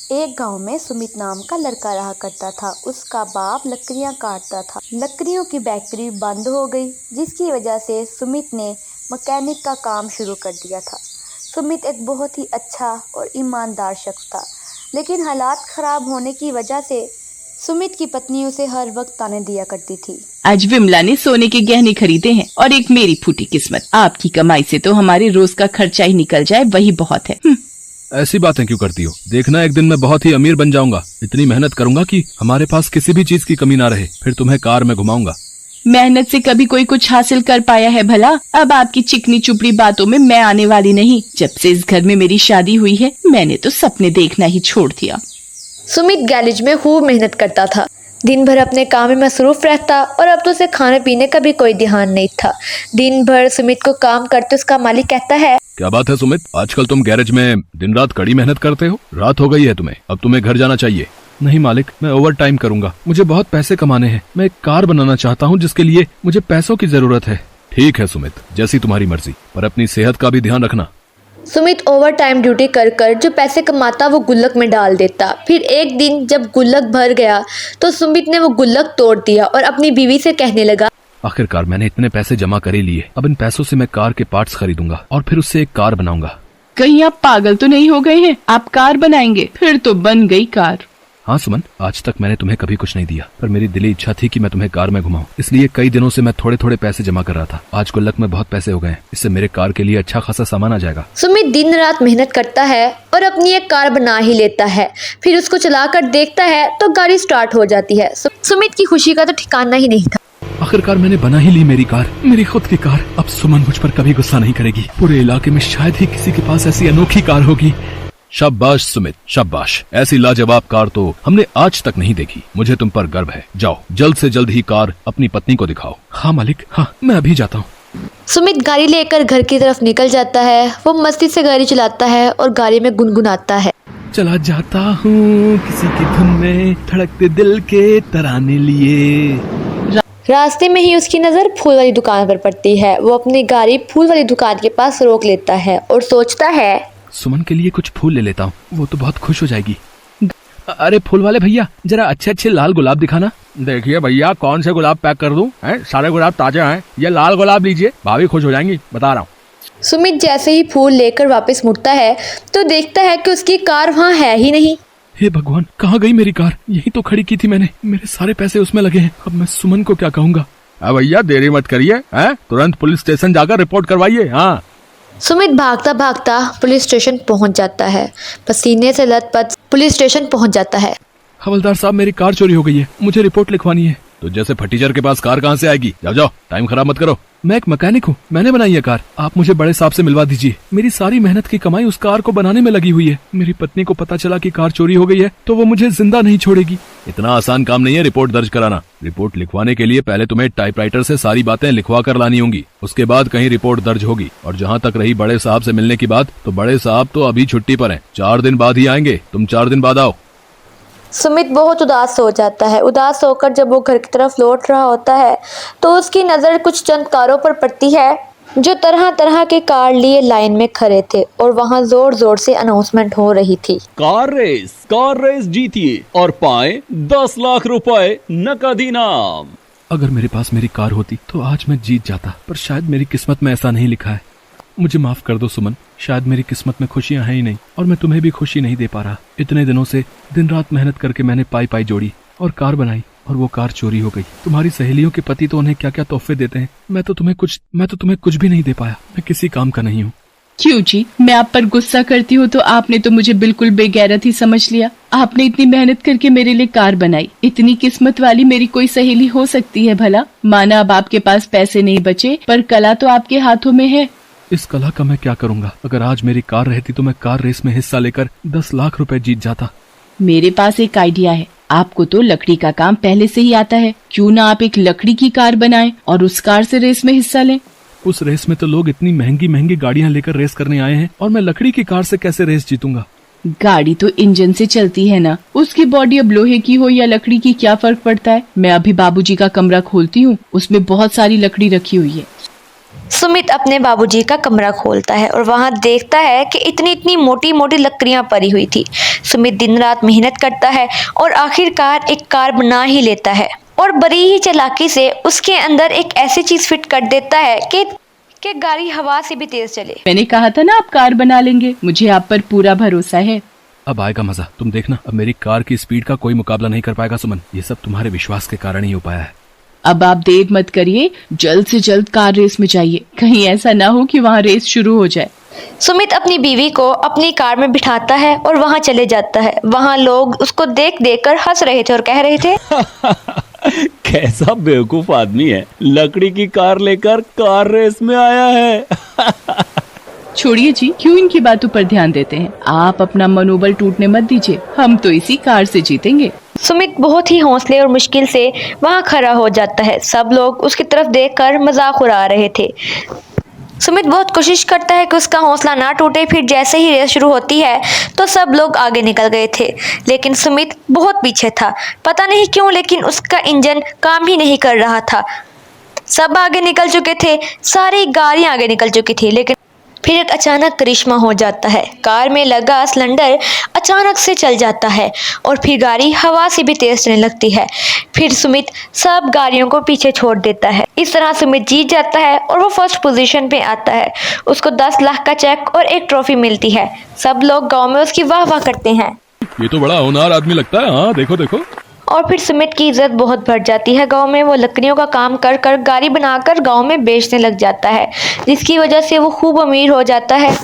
एक गांव में सुमित नाम का लड़का रहा करता था। उसका बाप लकड़ियां काटता था। लकड़ियों की फैक्ट्री बंद हो गई, जिसकी वजह से सुमित ने मैकेनिक का काम शुरू कर दिया था। सुमित एक बहुत ही अच्छा और ईमानदार शख्स था, लेकिन हालात खराब होने की वजह से सुमित की पत्नी उसे हर वक्त ताने दिया करती थी। आज विमला ने सोने के गहने खरीदे हैं और एक मेरी फूटी किस्मत। आपकी कमाई से तो हमारे रोज का खर्चा ही निकल जाए, वही बहुत है। ऐसी बातें क्यों करती हो? देखना, एक दिन मैं बहुत ही अमीर बन जाऊंगा। इतनी मेहनत करूंगा कि हमारे पास किसी भी चीज की कमी ना रहे। फिर तुम्हें कार में घुमाऊंगा। मेहनत से कभी कोई कुछ हासिल कर पाया है भला? अब आपकी चिकनी चुपड़ी बातों में मैं आने वाली नहीं। जब से इस घर में मेरी शादी हुई है, मैंने तो सपने देखना ही छोड़ दिया। सुमित गैरेज में खूब मेहनत करता था। दिन भर अपने काम में मसरूफ रहता और अब तो उसे खाने पीने का भी कोई ध्यान नहीं था। दिन भर सुमित को काम करते उसका मालिक कहता है, क्या बात है सुमित, आजकल तुम गैरेज में दिन रात कड़ी मेहनत करते हो। रात हो गई है तुम्हें, अब तुम्हें घर जाना चाहिए। नहीं मालिक, मैं ओवर टाइम करूंगा। मुझे बहुत पैसे कमाने हैं। मैं एक कार बनाना चाहता हूँ जिसके लिए मुझे पैसों की जरूरत है। ठीक है सुमित, जैसी तुम्हारी मर्जी, पर अपनी सेहत का भी ध्यान रखना। सुमित ओवर टाइम ड्यूटी कर कर जो पैसे कमाता वो गुल्लक में डाल देता। फिर एक दिन जब गुल्लक भर गया तो सुमित ने वो गुल्लक तोड़ दिया और अपनी बीवी से कहने लगा, आखिरकार मैंने इतने पैसे जमा कर ही लिए। अब इन पैसों से मैं कार के पार्ट्स खरीदूंगा और फिर उससे एक कार बनाऊंगा। कहीं आप पागल तो नहीं हो गए हैं? आप कार बनाएंगे? फिर तो बन गई कार। हाँ सुमन, आज तक मैंने तुम्हें कभी कुछ नहीं दिया, पर मेरी दिली इच्छा थी कि मैं तुम्हें कार में घुमाऊं। इसलिए कई दिनों से मैं थोड़े थोड़े पैसे जमा कर रहा था। आज गुल्लक में बहुत पैसे हो गए हैं। इससे मेरे कार के लिए अच्छा खासा सामान आ जाएगा। सुमित दिन रात मेहनत करता है और अपनी एक कार बना ही लेता है। फिर उसको चलाकर देखता है तो गाड़ी स्टार्ट हो जाती है। सुमित की खुशी का तो ठिकाना ही नहीं था। आखिरकार मैंने बना ही ली मेरी कार, मेरी खुद की कार। अब सुमन मुझ पर कभी गुस्सा नहीं करेगी। पूरे इलाके में शायद ही किसी के पास ऐसी अनोखी कार होगी। शाबाश सुमित, शाबाश। ऐसी लाजवाब कार तो हमने आज तक नहीं देखी। मुझे तुम पर गर्व है। जाओ, जल्द से जल्द ही कार अपनी पत्नी को दिखाओ। हाँ मालिक, हाँ मैं अभी जाता हूँ। सुमित गाड़ी लेकर घर की तरफ निकल जाता है। वो मस्ती से गाड़ी चलाता है और गाड़ी में गुनगुनाता है, चला जाता हूँ किसी की धुन में, धड़कते दिल के तराने लिए। रास्ते में ही उसकी नज़र फूल वाली दुकान पर पड़ती है। वो अपनी गाड़ी फूल वाली दुकान के पास रोक लेता है और सोचता है, सुमन के लिए कुछ फूल ले लेता हूँ, वो तो बहुत खुश हो जाएगी। अरे फूल वाले भैया, जरा अच्छे अच्छे लाल गुलाब दिखाना। देखिए भैया, कौन से गुलाब पैक कर दूं? सारे गुलाब ताजे हैं। ये लाल गुलाब लीजिए, भाभी खुश हो जाएंगी, बता रहा हूँ। सुमित जैसे ही फूल लेकर वापस मुड़ता है तो देखता है कि उसकी कार वहाँ है ही नहीं। हे भगवान, कहाँ गई मेरी कार? यही तो खड़ी की थी मैंने। मेरे सारे पैसे उसमें लगे हैं। अब मैं सुमन को क्या कहूँगा? भैया देरी मत करिए, तुरंत पुलिस स्टेशन जाकर रिपोर्ट करवाइए। हाँ। सुमित भागता भागता पुलिस स्टेशन पहुंच जाता है। पसीने से लथपथ पुलिस स्टेशन पहुंच जाता है। हवलदार साहब, मेरी कार चोरी हो गई है, मुझे रिपोर्ट लिखवानी है। तो जैसे फटीचर के पास कार कहाँ से आएगी? जाओ जाओ, टाइम खराब मत करो। मैं एक मैकेनिक हूँ, मैंने बनाई है कार। आप मुझे बड़े साहब से मिलवा दीजिए। मेरी सारी मेहनत की कमाई उस कार को बनाने में लगी हुई है। मेरी पत्नी को पता चला कि कार चोरी हो गई है तो वो मुझे जिंदा नहीं छोड़ेगी। इतना आसान काम नहीं है रिपोर्ट दर्ज कराना। रिपोर्ट लिखवाने के लिए पहले तुम्हें टाइपराइटर से सारी बातें लिखवा कर लानी होंगी। उसके बाद कहीं रिपोर्ट दर्ज होगी। और जहाँ तक रही बड़े साहब से मिलने की बात, तो बड़े साहब तो अभी छुट्टी पर हैं। 4 दिन बाद ही आएंगे। तुम 4 दिन बाद आओ। सुमित बहुत उदास हो जाता है। उदास होकर जब वो घर की तरफ लौट रहा होता है तो उसकी नज़र कुछ चंद कारों पर पड़ती है जो तरह तरह के कार लिए लाइन में खड़े थे और वहाँ जोर जोर से अनाउंसमेंट हो रही थी। कार रेस जीतिए और पाए 10 लाख रुपए नकद इनाम। अगर मेरे पास मेरी कार होती तो आज मैं जीत जाता, पर शायद मेरी किस्मत में ऐसा नहीं लिखा है। मुझे माफ कर दो सुमन, शायद मेरी किस्मत में खुशियां हैं ही नहीं और मैं तुम्हें भी खुशी नहीं दे पा रहा। इतने दिनों से दिन रात मेहनत करके मैंने पाई जोड़ी और कार बनाई और वो कार चोरी हो गई। तुम्हारी सहेलियों के पति तो उन्हें क्या क्या तोहफे देते हैं। मैं तो तुम्हें कुछ भी नहीं दे पाया। मैं किसी काम का नहीं हूँ। क्यों जी, मैं आप पर गुस्सा करती हूँ तो आपने तो मुझे बिल्कुल बेगैरत ही समझ लिया। आपने इतनी मेहनत करके मेरे लिए कार बनाई। इतनी किस्मत वाली मेरी कोई सहेली हो सकती है भला? माना अब आपके पास पैसे नहीं बचे, पर कला तो आपके हाथों में है। इस कला का मैं क्या करूंगा? अगर आज मेरी कार रहती तो मैं कार रेस में हिस्सा लेकर 10 लाख रुपए जीत जाता। मेरे पास एक आइडिया है। आपको तो लकड़ी का काम पहले से ही आता है, क्यों ना आप एक लकड़ी की कार बनाएं और उस कार से रेस में हिस्सा लें। उस रेस में तो लोग इतनी महंगी महंगी गाड़ियां लेकर रेस करने आए हैं और मैं लकड़ी की कार से कैसे रेस जीतूंगा? गाड़ी तो इंजन से चलती है ना, उसकी बॉडी अब लोहे की हो या लकड़ी की क्या फर्क पड़ता है। मैं अभी बाबूजी का कमरा खोलती हूँ, उसमें बहुत सारी लकड़ी रखी हुई है। सुमित अपने बाबूजी का कमरा खोलता है और वहां देखता है कि इतनी इतनी मोटी मोटी लकड़ियां पड़ी हुई थी। सुमित दिन रात मेहनत करता है और आखिरकार एक कार बना ही लेता है और बड़ी ही चालाकी से उसके अंदर एक ऐसी चीज फिट कर देता है कि गाड़ी हवा से भी तेज चले। मैंने कहा था ना आप कार बना लेंगे, मुझे आप पर पूरा भरोसा है। अब आएगा मजा, तुम देखना। अब मेरी कार की स्पीड का कोई मुकाबला नहीं कर पाएगा सुमन। ये सब तुम्हारे विश्वास के कारण ही हो पाया है। अब आप देर मत करिए, जल्द से जल्द कार रेस में जाइए, कहीं ऐसा ना हो कि वहाँ रेस शुरू हो जाए। सुमित अपनी बीवी को अपनी कार में बिठाता है और वहां चले जाता है। वहां लोग उसको देख देख कर हंस रहे थे और कह रहे थे कैसा बेवकूफ आदमी है, लकड़ी की कार लेकर कार रेस में आया है। छोड़िए जी, क्यों इनकी बातों पर ध्यान देते हैं। आप अपना मनोबल टूटने मत दीजिए, हम तो इसी कार से जीतेंगे। सुमित बहुत ही हौसले और मुश्किल से वहां खड़ा हो जाता है। सब लोग उसकी तरफ देखकर मजाक उड़ा रहे थे। सुमित बहुत कोशिश करता है कि उसका हौसला ना टूटे। फिर जैसे ही रेस शुरू होती है तो सब लोग आगे निकल गए थे, लेकिन सुमित बहुत पीछे था। पता नहीं क्यों, लेकिन उसका इंजन काम ही नहीं कर रहा था। सब आगे निकल चुके थे, सारी गाड़ियां आगे निकल चुकी थी, लेकिन फिर एक अचानक करिश्मा हो जाता है। कार में लगा सिलेंडर अचानक से चल जाता है और फिर गाड़ी हवा से भी तेज चलने लगती है। फिर सुमित सब गाड़ियों को पीछे छोड़ देता है। इस तरह सुमित जीत जाता है और वो फर्स्ट पोजीशन पे आता है। उसको 10 लाख का चेक और एक ट्रॉफी मिलती है। सब लोग गांव में उसकी वाह वाह करते हैं। ये तो बड़ा होनहार आदमी लगता है। हाँ देखो देखो। और फिर सुमित की इज्जत बहुत बढ़ जाती है गांव में। वो लकड़ियों का काम कर कर गाड़ी बनाकर गांव में बेचने लग जाता है, जिसकी वजह से वो खूब अमीर हो जाता है।